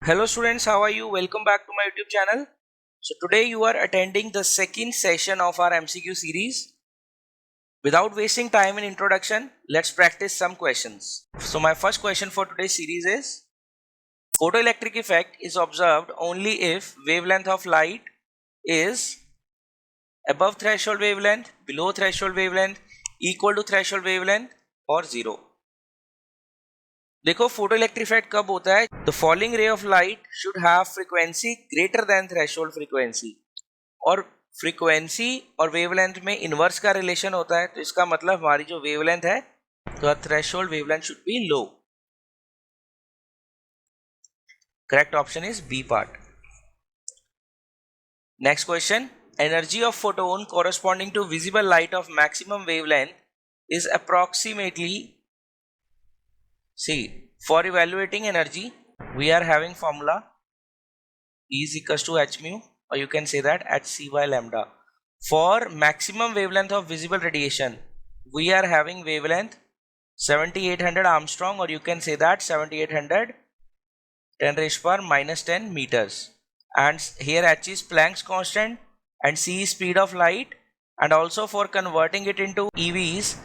Hello students, how are you? Welcome back to my YouTube channel. So today you are attending the second session of our MCQ series. Without wasting time in introduction, let's practice some questions. So my first question for today's series is, photoelectric effect is observed only if wavelength of light is above threshold wavelength, below threshold wavelength, equal to threshold wavelength or zero. देखो photo electric effect कब होता है? The falling ray of light should have frequency greater than threshold frequency, और frequency और wavelength में inverse का relation होता है, तो इसका मतलब हमारी जो वेवलेंथ है तो threshold wavelength should be low. Correct option is B part. Next question, energy of photon corresponding to visible light of maximum wavelength is approximately. See, for evaluating energy, we are having formula E is equals to h mu, or you can say that h c by lambda. For maximum wavelength of visible radiation, we are having wavelength 7800 Armstrong, or you can say that 7800 10 raised power minus 10 meters. And here h is Planck's constant and c is speed of light, and also for converting it into EVs,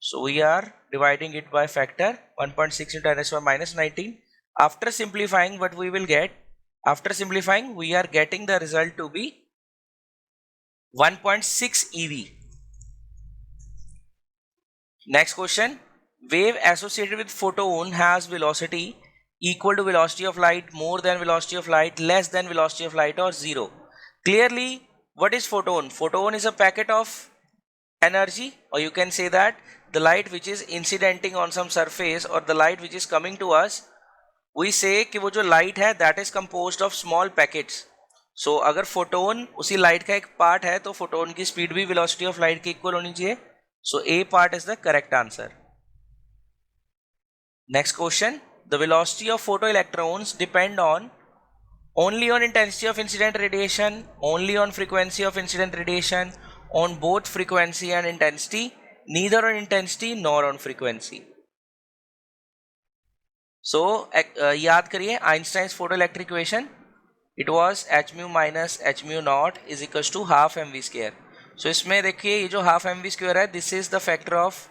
so we are dividing it by factor 1.6 into 10 raised to minus 19. After simplifying, what we will get? After simplifying, we are getting the result to be 1.6 EV. Next question, wave associated with photon has velocity equal to velocity of light, more than velocity of light, less than velocity of light, or zero. Clearly, what is photon? Photon is a packet of energy, or you can say that the light which is incidenting on some surface, or the light which is coming to us, we say कि वो जो light है that is composed of small packets. So अगर photon उसी light का एक part है तो photon की speed भी velocity of light के equal होनी चाहिए. So A part is the correct answer. Next question, the velocity of photoelectrons depend on only on intensity of incident radiation, only on frequency of incident radiation, on both frequency and intensity, neither on intensity nor on frequency. So याद करिए Einstein's photoelectric equation, it was h mu minus h mu naught is equals to half mv square. So इसमें देखिए ये जो half mv square है, this is the factor of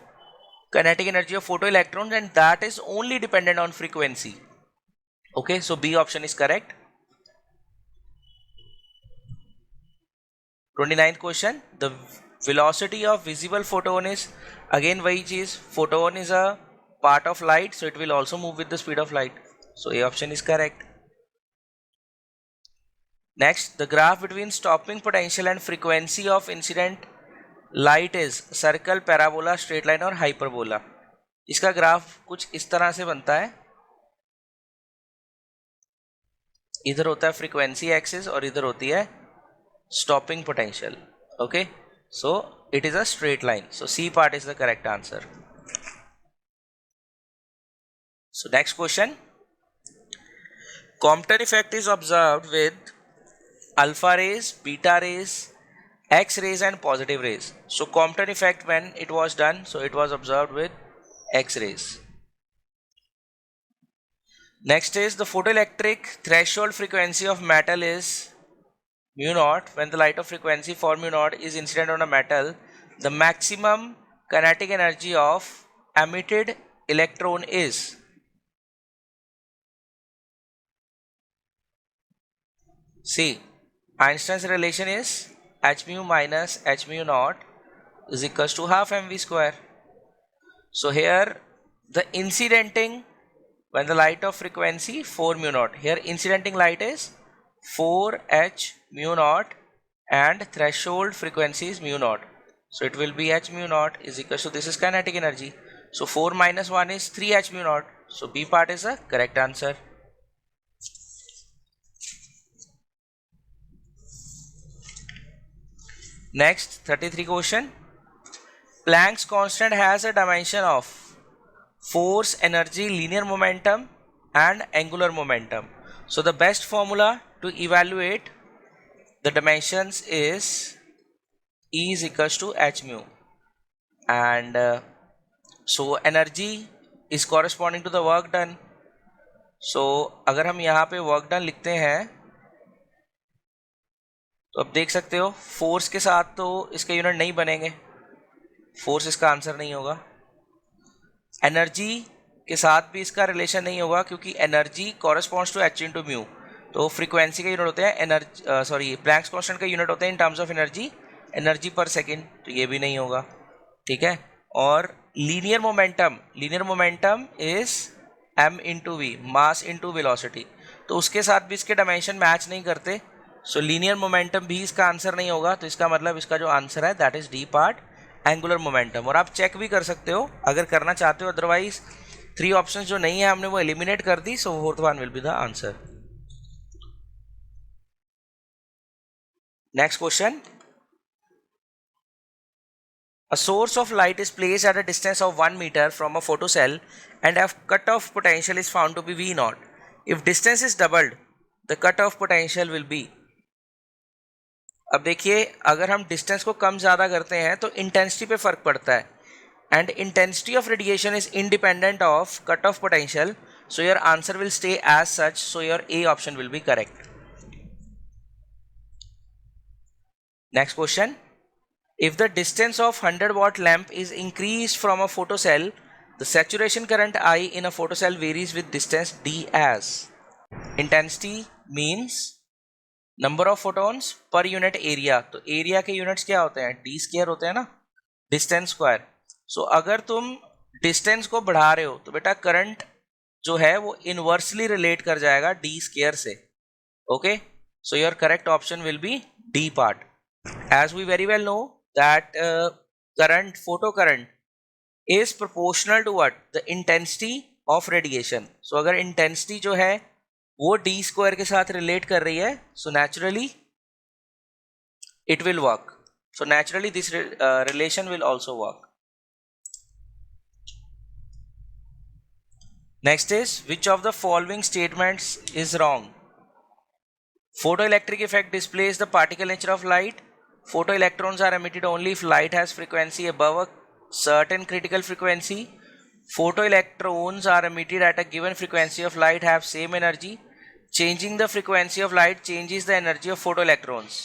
kinetic energy of photoelectrons, and that is only dependent on frequency. Okay, so B option is correct. 29th question, the velocity of visible photon is, again वही चीज, photon is a part of light, so it will also move with the speed of light. So A option is correct. Next, the graph between stopping potential and frequency of incident light is circle, parabola, straight line और hyperbola. इसका graph कुछ इस तरह से बनता है, इधर होता है फ्रीक्वेंसी एक्सिस और इधर होती है stopping potential. Okay, so it is a straight line, so C part is the correct answer. So next question, Compton effect is observed with alpha rays, beta rays, X rays and positive rays. So Compton effect, when it was done, so it was observed with X rays. Next is, the photoelectric threshold frequency of metal is mu naught. When the light of frequency for mu naught is incident on a metal, the maximum kinetic energy of emitted electron is. See, Einstein's relation is h mu minus h mu naught is equals to half mv square. So here the incidenting, when the light of frequency 4 mu naught, here incidenting light is 4h mu naught and threshold frequency is mu naught, so it will be h mu naught is equal to, this is kinetic energy, so 4 minus 1 is 3h mu naught, so B part is the correct answer. Next, 33 question, Planck's constant has a dimension of force, energy, linear momentum and angular momentum. So the best formula to evaluate the dimensions is E is equals to h mu, and so energy is corresponding to the work done. सो अगर हम यहाँ पे work done लिखते हैं तो अब देख सकते हो फोर्स के साथ तो इसके यूनिट नहीं बनेंगे, फोर्स इसका आंसर नहीं होगा। एनर्जी के साथ भी इसका रिलेशन नहीं होगा क्योंकि energy corresponds to H into mu, तो फ्रीक्वेंसी का यूनिट होते हैं एनर्जी, सॉरी प्लैंक्स कांस्टेंट का यूनिट होते हैं in terms of energy, energy per second, तो ये भी नहीं होगा, ठीक है। और linear momentum is m into V, mass into velocity, तो उसके साथ भी इसके डायमेंशन मैच नहीं करते, सो लीनियर मोमेंटम भी इसका आंसर नहीं होगा। तो इसका मतलब इसका जो आंसर है that is D part, angular momentum. और आप चेक भी कर सकते हो अगर करना चाहते हो, अदरवाइज 3 ऑप्शंस जो नहीं है हमने वो एलिमिनेट कर दी, so fourth one will be the answer. Next question, a source of light is placed at a distance of 1 meter from a photocell and a cutoff potential is found to be V naught. If distance is doubled, the cutoff potential will be। अब देखिए अगर हम distance को कम ज़्यादा करते हैं तो intensity पे फर्क पड़ता है, and intensity of radiation is independent of cut off potential, so your answer will stay as such, so your A option will be correct. Next question, if the distance of 100 watt lamp is increased from a photocell, the saturation current I in a photocell varies with distance d as। intensity means number of photons per unit area, तो area के units क्या होते हैं, D square होते हैं ना, distance square. सो अगर तुम डिस्टेंस को बढ़ा रहे हो तो बेटा करंट जो है वो इनवर्सली रिलेट कर जाएगा डी स्क्वायर से, okay. So your correct option will B D part. as we very well know that photo current is proportional to what, the intensity of radiation। so अगर intensity जो है वो d square के साथ relate कर रही है, so naturally it will work, so naturally this relation will also work। next is, which of the following statements is wrong? Photoelectric effect displays the particle nature of light. Photoelectrons are emitted only if light has frequency above a certain critical frequency. Photoelectrons are emitted at a given frequency of light have same energy. Changing the frequency of light changes the energy of photoelectrons.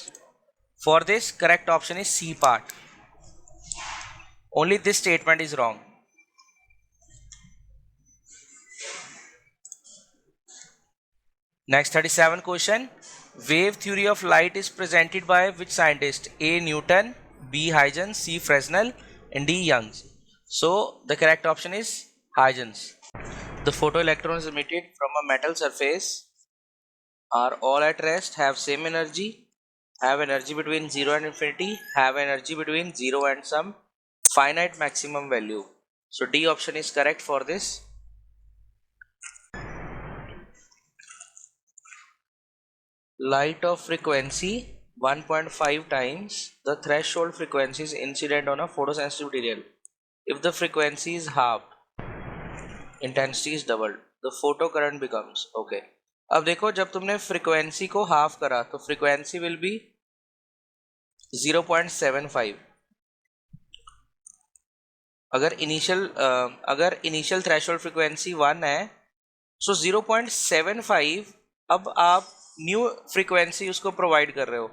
For this, correct option is C part. Only this statement is wrong. Next 37 question. Wave theory of light is presented by which scientist? A. Newton, B. Huygens, C. Fresnel, and D. Young. So the correct option is Huygens. The photoelectrons emitted from a metal surface are all at rest, have same energy, have energy between 0 and infinity, have energy between 0 and some finite maximum value. So D option is correct for this. Light of frequency 1.5 times the threshold frequency is incident on a photosensitive material. If the frequency is halved, intensity is doubled, the photo current becomes, okay। अब देखो जब तुमने frequency को half करा तो frequency will be 0.75। अगर initial threshold frequency 1 है, सो 0.75 अब आप न्यू फ्रीक्वेंसी उसको प्रोवाइड कर रहे हो,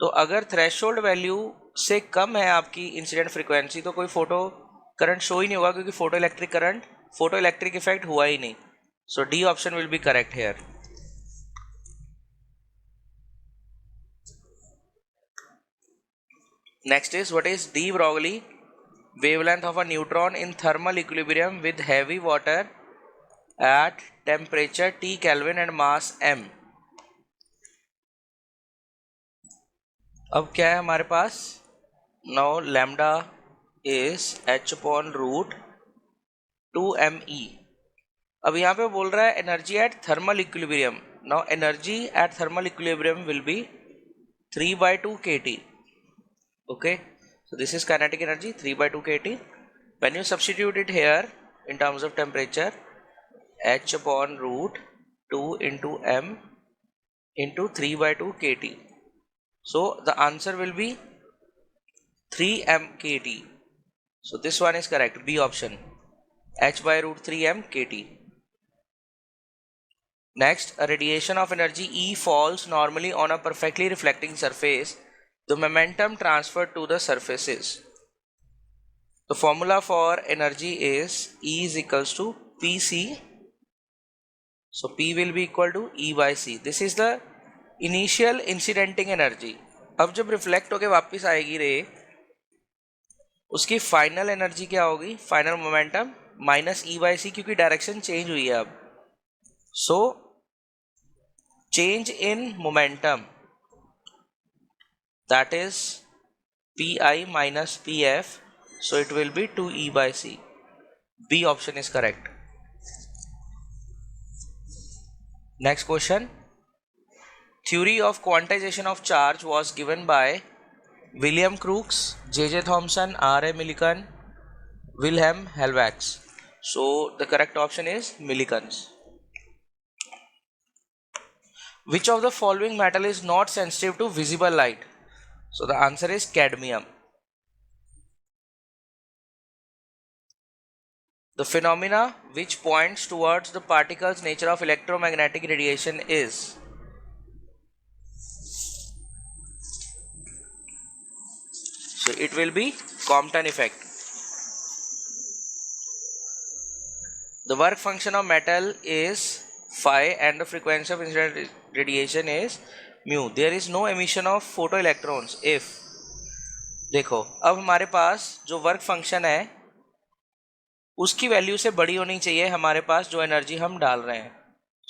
तो अगर थ्रेशोल्ड वैल्यू से कम है आपकी इंसिडेंट फ्रीक्वेंसी तो कोई फोटो करंट शो ही नहीं होगा, क्योंकि फोटो इलेक्ट्रिक इफेक्ट हुआ ही नहीं। So D option will be correct here. Next is, what is de Broglie wavelength of a neutron in thermal equilibrium with heavy water at temperature T Kelvin and mass m। अब क्या है हमारे पास, now lambda is h upon root 2me। अब यहाँ पे बोल रहा है energy at thermal equilibrium. Now energy at thermal equilibrium will be 3/2 kT, okay। So this is kinetic energy 3/2 kT. When you substitute it here in terms of temperature, h upon root 2 into m into 3/2 kT. So the answer will be 3m kT. So this one is correct, B option, h by root 3m kT. Next, a radiation of energy E falls normally on a perfectly reflecting surface. The momentum transferred to the surface is. The formula for energy is E is equals to PC. So P will be equal to E by C. This is the initial incidenting energy. अब जब reflect होके वापस आएगी रे, उसकी final energy क्या होगी? Final momentum minus e by c, क्योंकि डायरेक्शन चेंज हुई है अब. सो change in momentum, that is Pi minus Pf, so it will be 2E by C. B option is correct. Next question. Theory of quantization of charge was given by William Crookes, J.J. Thomson, R.A. Millikan, Wilhelm Helmholtz. So the correct option is Millikan's. Which of the following metal is not sensitive to visible light? So the answer is cadmium. The phenomena which points towards the particle's nature of electromagnetic radiation is. So it will be Compton effect. The work function of metal is phi and the frequency of incident radiation is mu. There is no emission of photoelectrons if. देखो अब हमारे पास जो work function है उसकी value से बड़ी होनी चाहिए हमारे पास जो एनर्जी हम डाल रहे हैं.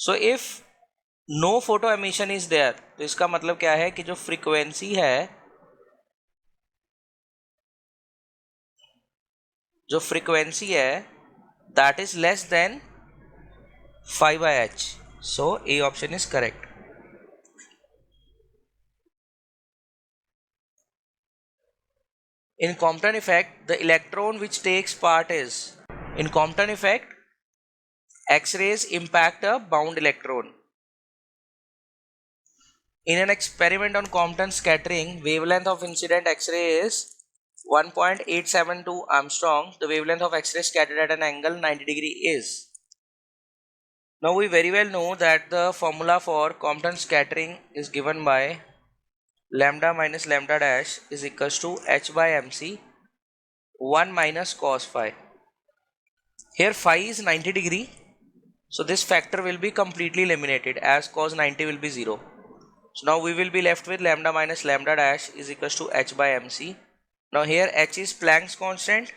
So if no photo emission is there, तो इसका मतलब क्या है कि जो फ्रीक्वेंसी है that is less than 5/h. So A option is correct. In Compton effect, the electron which takes part is. In Compton effect, X-rays impact a bound electron. In an experiment on Compton scattering, wavelength of incident X-ray is 1.872 Armstrong. The wavelength of X-ray scattered at an angle 90 degree is. Now we very well know that the formula for Compton scattering is given by lambda minus lambda dash is equals to h by mc 1 minus cos phi. Here phi is 90 degree, so this factor will be completely eliminated as cos 90 will be 0. So now we will be left with lambda minus lambda dash is equals to h by mc. Now here h is Planck's constant,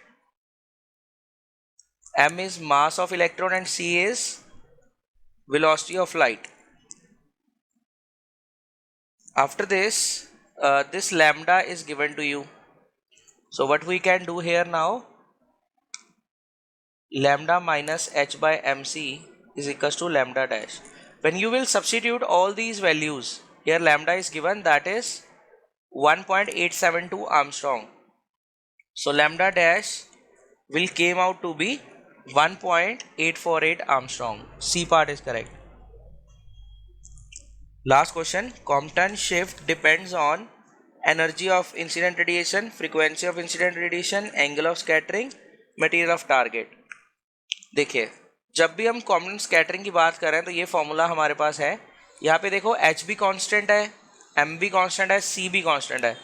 m is mass of electron and c is velocity of light. After this, this lambda is given to you. So what we can do here now, lambda minus h by mc is equals to lambda dash. When you will substitute all these values, here lambda is given, that is 1.872 Armstrong. So lambda dash will came out to be 1.848 Armstrong. C part is correct. Last question. Compton shift depends on energy of incident radiation, frequency of incident radiation, angle of scattering, material of target. देखिए जब भी हम Compton scattering की बात कर रहे हैं तो ये फॉर्मूला हमारे पास है. यहाँ पे देखो h भी कांस्टेंट है, m भी कांस्टेंट है, c भी कांस्टेंट है.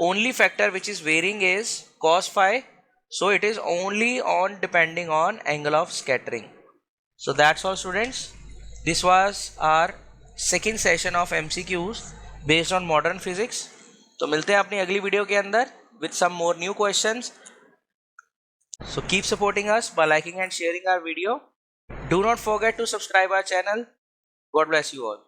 Only factor which is varying is cos phi, so it is only on depending on angle of scattering. So that's all students. This was our second session of MCQs based on modern physics. तो मिलते हैं अपनी अगली video के अंदर with some more new questions. So keep supporting us by liking and sharing our video. Do not forget to subscribe our channel. God bless you all.